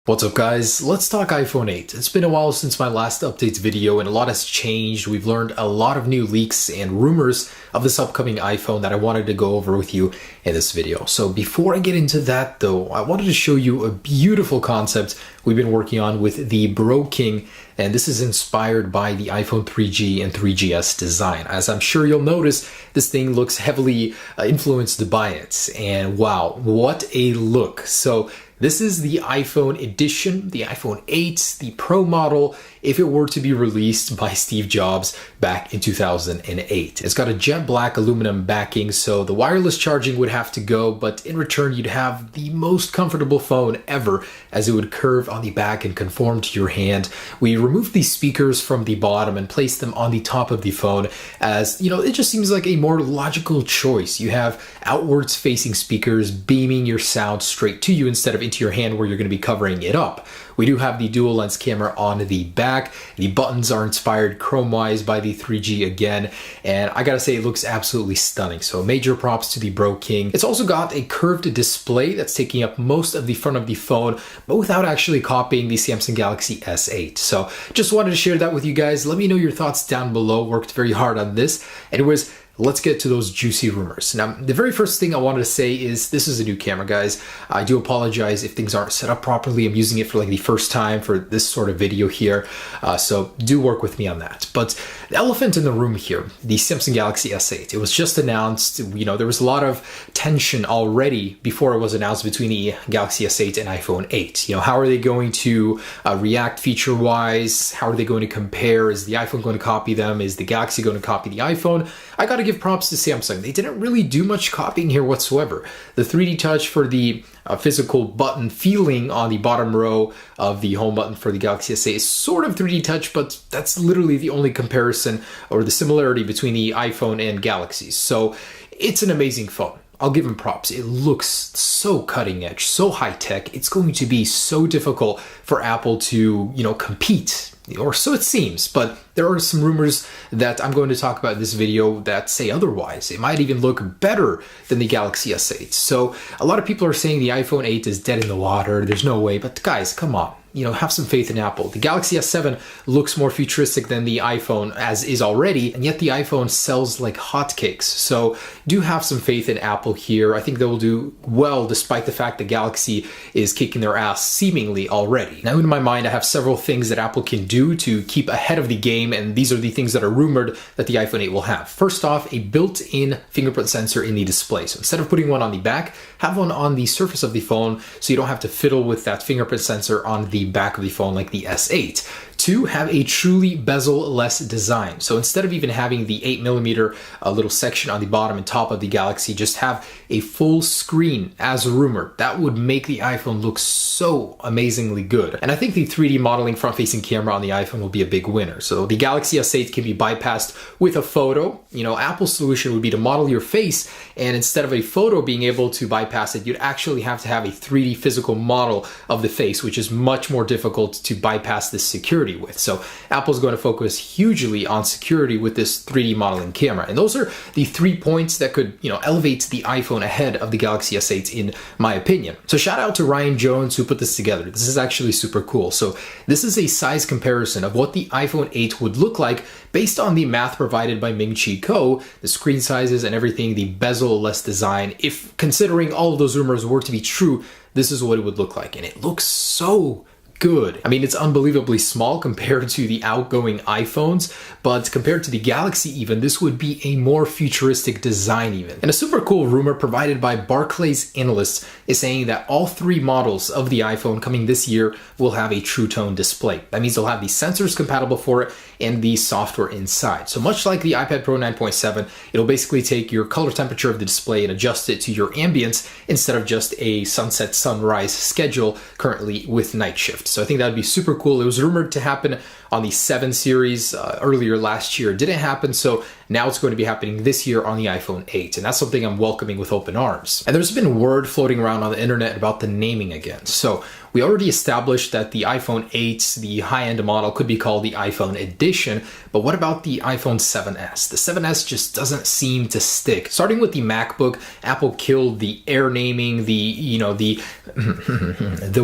What's up guys, let's talk iPhone 8. It's been a while since my last updates video and a lot has changed. We've learned a lot of new leaks and rumors of this upcoming iPhone that I wanted to go over with you in this video. So before I get into that though, I wanted to show you a beautiful concept we've been working on with the Bro King, and this is inspired by the iPhone 3G and 3GS design. As I'm sure you'll notice, this thing looks heavily influenced by it, and wow, what a look. So this is the iPhone edition, the iPhone 8, the Pro model, if it were to be released by Steve Jobs back in 2008. It's got a jet black aluminum backing, so the wireless charging would have to go, but in return you'd have the most comfortable phone ever, as it would curve on the back and conform to your hand. We removed these speakers from the bottom and placed them on the top of the phone, as you know, it just seems like a more logical choice. You have outwards facing speakers beaming your sound straight to you instead of into your hand where you're going to be covering it up. We do have the dual lens camera on the back. The buttons are inspired chrome-wise by the 3G again, and I gotta say it looks absolutely stunning. So major props to the Bro King. It's also got a curved display that's taking up most of the front of the phone, but without actually copying the Samsung Galaxy S8. So just wanted to share that with you guys. Let me know your thoughts down below. Worked very hard on this. Anyways, let's get to those juicy rumors. Now, the very first thing I wanted to say is this is a new camera, guys. I do apologize if things aren't set up properly. I'm using it for like the first time for this sort of video here. So do work with me on that. But the elephant in the room here, the Samsung Galaxy S8, it was just announced. You know, there was a lot of tension already before it was announced between the Galaxy S8 and iPhone 8. You know, how are they going to react feature-wise? How are they going to compare? Is the iPhone going to copy them? Is the Galaxy going to copy the iPhone? I gotta give props to Samsung. They didn't really do much copying here whatsoever. The 3D touch for the physical button feeling on the bottom row of the home button for the Galaxy S8 is sort of 3D touch, but that's literally the only comparison or the similarity between the iPhone and Galaxies. So it's an amazing phone. I'll give them props. It looks so cutting edge, so high tech. It's going to be so difficult for Apple to, you know, compete, or so it seems. But there are some rumors that I'm going to talk about in this video that say otherwise. It might even look better than the Galaxy S8. So a lot of people are saying the iPhone 8 is dead in the water. There's no way. But guys, come on. You know, have some faith in Apple. The Galaxy S7 looks more futuristic than the iPhone as is already, and yet the iPhone sells like hotcakes. So do have some faith in Apple here. I think they will do well despite the fact that Galaxy is kicking their ass seemingly already. Now in my mind, I have several things that Apple can do to keep ahead of the game, and these are the things that are rumored that the iPhone 8 will have. First off, a built-in fingerprint sensor in the display. So instead of putting one on the back, have one on the surface of the phone so you don't have to fiddle with that fingerprint sensor on the back of the phone like the S8. Two, have a truly bezel-less design. So instead of even having the 8mm little section on the bottom and top of the Galaxy, just have a full screen as rumored. That would make the iPhone look so amazingly good. And I think the 3D modeling front-facing camera on the iPhone will be a big winner. So the Galaxy S8 can be bypassed with a photo. You know, Apple's solution would be to model your face, and instead of a photo being able to bypass it, you'd actually have to have a 3D physical model of the face, which is much more difficult to bypass this security with. So Apple's going to focus hugely on security with this 3D modeling camera. And those are the 3 points that could, you know, elevate the iPhone ahead of the Galaxy S8 in my opinion. So shout out to Ryan Jones who put this together. This is actually super cool. So this is a size comparison of what the iPhone 8 would look like based on the math provided by Ming-Chi Kuo, the screen sizes and everything, the bezel-less design. If considering all of those rumors were to be true, this is what it would look like. And it looks so good. I mean, it's unbelievably small compared to the outgoing iPhones, but compared to the Galaxy even, this would be a more futuristic design even. And a super cool rumor provided by Barclays analysts is saying that all three models of the iPhone coming this year will have a True Tone display. That means they'll have the sensors compatible for it and the software inside. So much like the iPad Pro 9.7, it'll basically take your color temperature of the display and adjust it to your ambience instead of just a sunset sunrise schedule currently with night shift. So I think that would be super cool. It was rumored to happen on the 7 series earlier last year. It didn't happen, so now it's going to be happening this year on the iPhone 8, and that's something I'm welcoming with open arms. And there's been word floating around on the internet about the naming again. So we already established that the iPhone 8, the high-end model, could be called the iPhone edition, but what about the iPhone 7s? The 7s just doesn't seem to stick. Starting with the MacBook, Apple killed the Air naming, the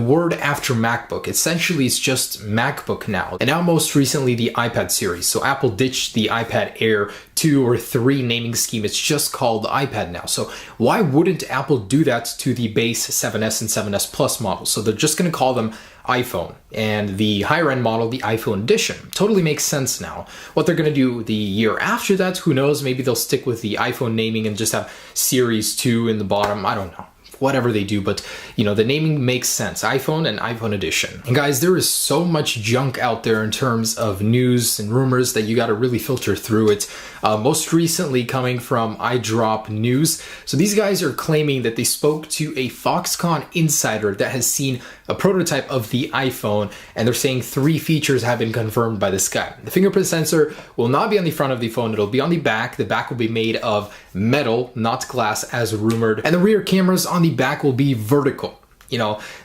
word after MacBook. Essentially, it's just MacBook now. And now most recently, the iPad series. So Apple ditched the iPad Air 2 or 3 naming scheme. It's just called the iPad now. So why wouldn't Apple do that to the base 7s and 7s Plus models? So they're just going to call them iPhone, and the higher end model, the iPhone edition. Totally makes sense now. What they're going to do the year after that, who knows? Maybe they'll stick with the iPhone naming and just have Series 2 in the bottom. I don't know. Whatever they do, but the naming makes sense. iPhone and iPhone edition. And guys, there is so much junk out there in terms of news and rumors that you got to really filter through it. Most recently coming from iDrop News. So these guys are claiming that they spoke to a Foxconn insider that has seen a prototype of the iPhone, and they're saying 3 features have been confirmed by this guy. The fingerprint sensor will not be on the front of the phone, it'll be on the back. The back will be made of metal, not glass as rumored, and the rear cameras on the back will be vertical.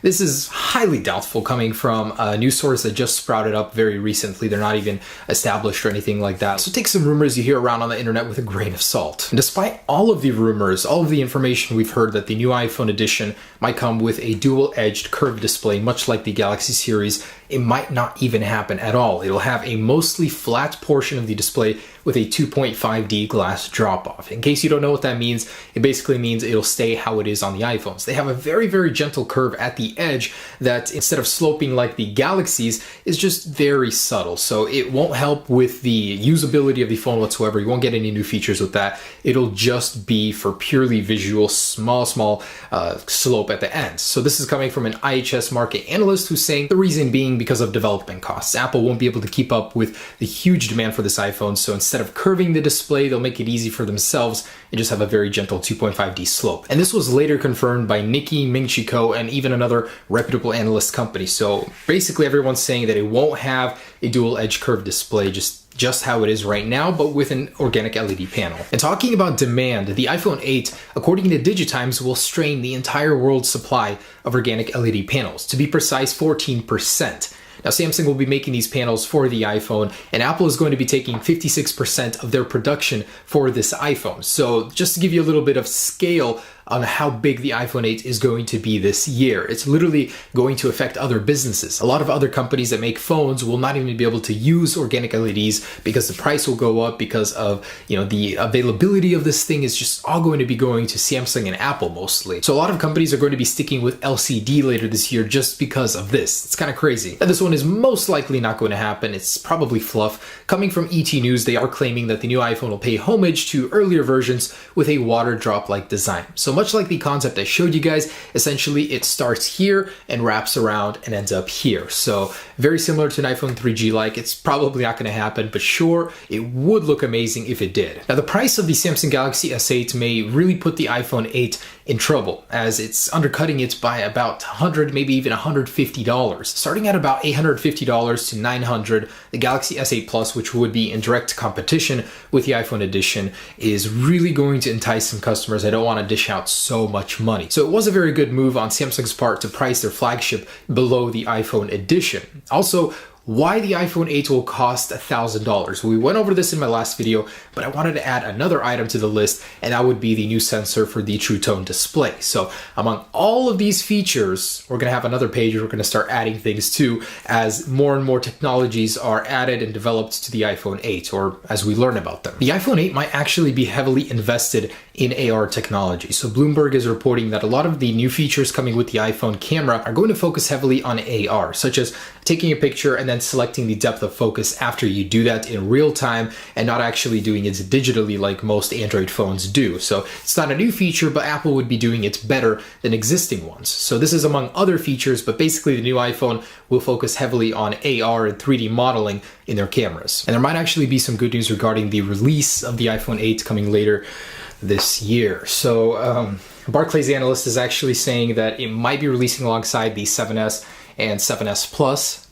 This is highly doubtful coming from a news source that just sprouted up very recently. They're not even established or anything like that. So take some rumors you hear around on the internet with a grain of salt. And despite all of the rumors, all of the information we've heard that the new iPhone edition might come with a dual-edged curved display, much like the Galaxy series, it might not even happen at all. It'll have a mostly flat portion of the display with a 2.5D glass drop-off. In case you don't know what that means, it basically means it'll stay how it is on the iPhones. They have a very, very gentle curve at the edge that, instead of sloping like the Galaxies, is just very subtle. So it won't help with the usability of the phone whatsoever. You won't get any new features with that. It'll just be for purely visual, small slope at the end. So this is coming from an IHS market analyst who's saying the reason being because of development costs. Apple won't be able to keep up with the huge demand for this iPhone, so instead of curving the display, they'll make it easy for themselves and just have a very gentle 2.5D slope. And this was later confirmed by Nikkei, Ming-Chi and even another reputable analyst company. So basically everyone's saying that it won't have a dual edge curved display, just how it is right now, but with an organic LED panel. And talking about demand, the iPhone 8, according to Digitimes, will strain the entire world's supply of organic LED panels. To be precise, 14%. Now, Samsung will be making these panels for the iPhone, and Apple is going to be taking 56% of their production for this iPhone. So just to give you a little bit of scale on how big the iPhone 8 is going to be this year. It's literally going to affect other businesses. A lot of other companies that make phones will not even be able to use organic LEDs because the price will go up because of, the availability of this thing is just all going to be going to Samsung and Apple mostly. So a lot of companies are going to be sticking with LCD later this year just because of this. It's kind of crazy. And this one is most likely not going to happen. It's probably fluff. Coming from ET News, they are claiming that the new iPhone will pay homage to earlier versions with a water drop-like design. So much like the concept I showed you guys, essentially it starts here and wraps around and ends up here. So very similar to an iPhone 3G like. It's probably not going to happen, but sure, it would look amazing if it did. Now the price of the Samsung Galaxy S8 may really put the iPhone 8 in trouble, as it's undercutting it by about $100, maybe even $150. Starting at about $850 to $900, the Galaxy S8 Plus, which would be in direct competition with the iPhone edition, is really going to entice some customers that don't want to dish out so much money. So it was a very good move on Samsung's part to price their flagship below the iPhone edition. Also, why the iPhone 8 will cost $1,000. We went over this in my last video, but I wanted to add another item to the list, and that would be the new sensor for the True Tone display. So among all of these features, we're going to have another page where we're going to start adding things to as more and more technologies are added and developed to the iPhone 8, or as we learn about them. The iPhone 8 might actually be heavily invested in AR technology. So Bloomberg is reporting that a lot of the new features coming with the iPhone camera are going to focus heavily on AR, such as taking a picture and then selecting the depth of focus after you do that in real time and not actually doing it digitally like most Android phones do. So it's not a new feature, but Apple would be doing it better than existing ones. So this is among other features, but basically the new iPhone will focus heavily on AR and 3D modeling in their cameras. And there might actually be some good news regarding the release of the iPhone 8 coming later this year. So Barclays analyst is actually saying that it might be releasing alongside the 7S and 7S Plus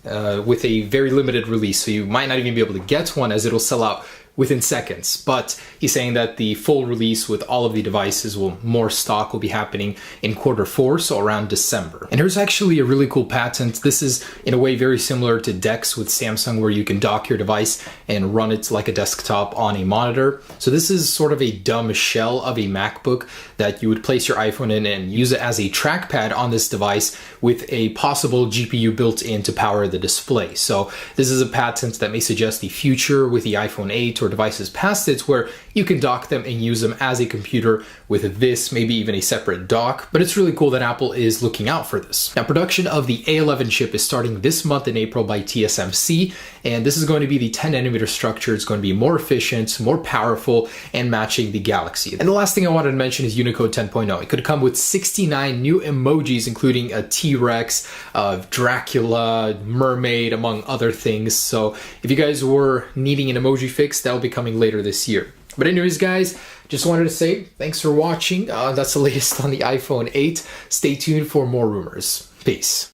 with a very limited release. So you might not even be able to get one, as it'll sell out within seconds. But he's saying that the full release with all of the devices more stock will be happening in Q4, so around December. And here's actually a really cool patent. This is in a way very similar to DeX with Samsung, where you can dock your device and run it like a desktop on a monitor. So this is sort of a dumb shell of a MacBook that you would place your iPhone in and use it as a trackpad on this device with a possible GPU built in to power the display. So this is a patent that may suggest the future with the iPhone 8 or devices past it, where you can dock them and use them as a computer with this, maybe even a separate dock. But it's really cool that Apple is looking out for this. Now, production of the A11 chip is starting this month in April by TSMC, and this is going to be the 10nm structure. It's going to be more efficient, more powerful, and matching the Galaxy. And the last thing I wanted to mention is Unicode 10.0. It could come with 69 new emojis, including a T-Rex, Dracula, mermaid, among other things. So if you guys were needing an emoji fix, that'll be coming later this year. But anyways, guys, just wanted to say thanks for watching. That's the latest on the iPhone 8. Stay tuned for more rumors. Peace.